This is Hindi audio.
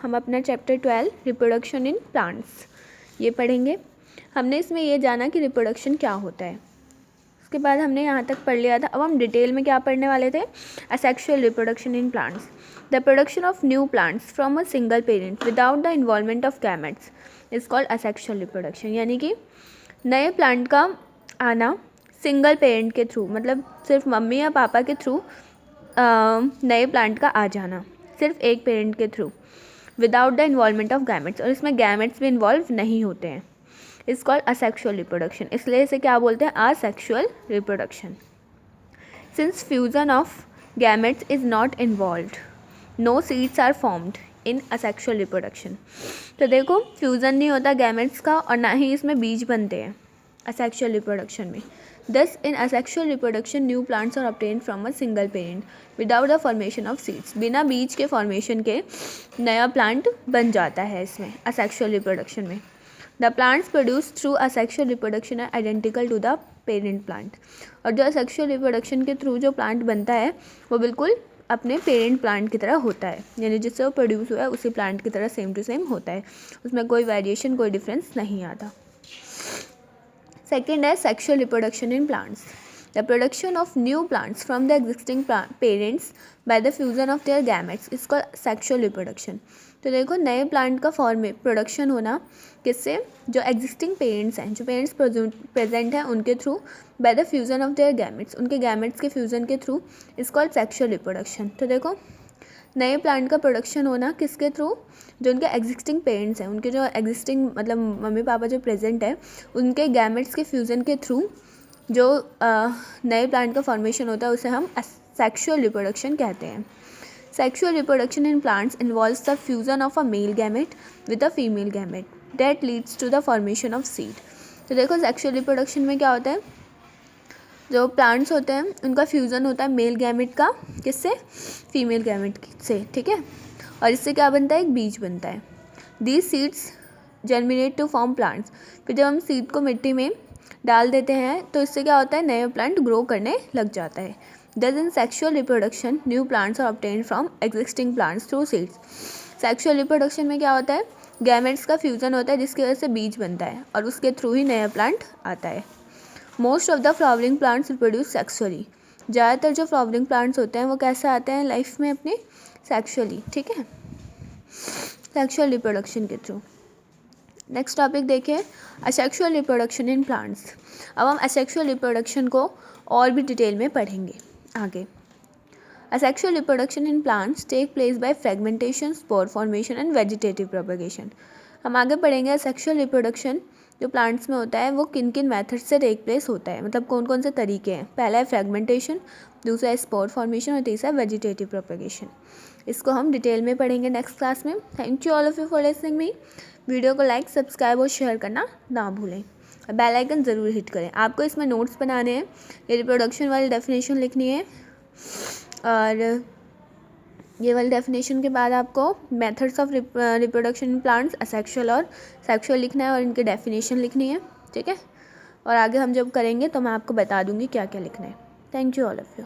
हम अपना चैप्टर 12 रिप्रोडक्शन इन प्लांट्स ये पढ़ेंगे। हमने इसमें ये जाना कि रिप्रोडक्शन क्या होता है, उसके बाद हमने यहाँ तक पढ़ लिया था। अब हम डिटेल में क्या पढ़ने वाले थे, asexual reproduction in plants, the production of new plants from a single parent without the involvement of gametes is called asexual reproduction. यानी कि नए प्लांट का आना सिंगल पेरेंट के थ्रू, मतलब सिर्फ मम्मी या पापा के थ्रू नए प्लांट का आ जाना, सिर्फ एक पेरेंट के through, without the involvement of gametes, और इसमें गैमेट्स भी इन्वॉल्व नहीं होते हैं, इज कॉल्ड असेक्सुअल रिप्रोडक्शन। इसलिए इसे क्या बोलते हैं, asexual reproduction. Since fusion of gametes is not involved, no seeds are formed in asexual reproduction. तो देखो फ्यूज़न नहीं होता गैमेट्स का और ना ही इसमें बीज बनते हैं असेक्सुअल रिप्रोडक्शन में। Thus in asexual reproduction new plants are obtained from a single parent without the formation of seeds। बिना बीज के फॉर्मेशन के नया प्लांट बन जाता है इसमें asexual reproduction में। The plants produced through asexual reproduction are identical to the parent plant। और जो asexual reproduction के थ्रू जो प्लांट बनता है वो बिल्कुल अपने पेरेंट प्लांट की तरह होता है, यानी जिससे वो प्रोड्यूस हुआ है उसी प्लांट की तरह सेम टू सेम होता है, उसमें कोई वेरिएशन कोई डिफरेंस नहीं आता। सेकेंड है sexual reproduction in plants, the production of new plants from the existing parents by the fusion of their gametes is called sexual reproduction. तो देखो नए प्लांट का प्रोडक्शन होना किससे, जो एग्जिस्टिंग पेरेंट्स हैं, जो पेरेंट्स प्रेजेंट हैं उनके through, by the fusion of their gametes, उनके गैमेट्स के फ्यूजन के through, is called sexual reproduction. तो देखो नए प्लांट का प्रोडक्शन होना किसके थ्रू, जो उनके एग्जिस्टिंग पेरेंट्स हैं, उनके जो एग्जिस्टिंग मतलब मम्मी पापा जो प्रेजेंट है उनके गैमेट्स के फ्यूज़न के थ्रू जो नए प्लांट का फॉर्मेशन होता है उसे हम सेक्शुअल रिप्रोडक्शन कहते हैं। Sexual reproduction in plants involves the fusion of a male gamete with a female gamete that leads to the formation of seed. तो देखो सेक्शुअल रिप्रोडक्शन में क्या होता है, जो प्लांट्स होते हैं उनका फ्यूज़न होता है मेल गैमेट का किससे, फीमेल गैमेट से, ठीक है, और इससे क्या बनता है, एक बीज बनता है। These seeds germinate to form plants. फिर जब हम सीड को मिट्टी में डाल देते हैं तो इससे क्या होता है, नया प्लांट ग्रो करने लग जाता है। Thus in sexual reproduction new plants are obtained from existing plants through seeds. Sexual reproduction में क्या होता है, गैमेट्स का फ्यूज़न होता है जिसकी वजह से बीज बनता है और उसके थ्रू ही नया प्लांट आता है। Most of the flowering plants reproduce sexually. ज़्यादातर जो फ्लावरिंग प्लांट्स होते हैं वो कैसे आते हैं लाइफ में अपने, सेक्सुअली, ठीक है, सेक्सुअल रिप्रोडक्शन के थ्रू। नेक्स्ट टॉपिक देखिए, असेक्सुअल रिप्रोडक्शन इन प्लांट्स। अब हम असेक्सुअल रिप्रोडक्शन को और भी डिटेल में पढ़ेंगे आगे। Asexual reproduction in plants take place by fragmentation, spore formation and vegetative propagation. हम आगे पढ़ेंगे असेक्सुअल रिप्रोडक्शन जो प्लांट्स में होता है वो किन किन मेथड से टेक प्लेस होता है, मतलब कौन कौन से तरीके हैं। पहला है फ्रेगमेंटेशन, दूसरा है स्पोर फॉर्मेशन और तीसरा वेजिटेटिव प्रोपगेशन। इसको हम डिटेल में पढ़ेंगे नेक्स्ट क्लास में। Thank you all of you for listening me. Video को लाइक, सब्सक्राइब और शेयर करना ना भूलें, बेल आइकन ज़रूर हिट करें। आपको इसमें नोट्स बनाने हैं, ये रिप्रोडक्शन वाली डेफिनेशन लिखनी है और ये वाली डेफिनेशन के बाद आपको methods of reproduction in plants asexual और सेक्सुअल लिखना है और इनकी डेफिनेशन लिखनी है, ठीक है। और आगे हम जब करेंगे तो मैं आपको बता दूंगी क्या क्या लिखना है। Thank you all of you.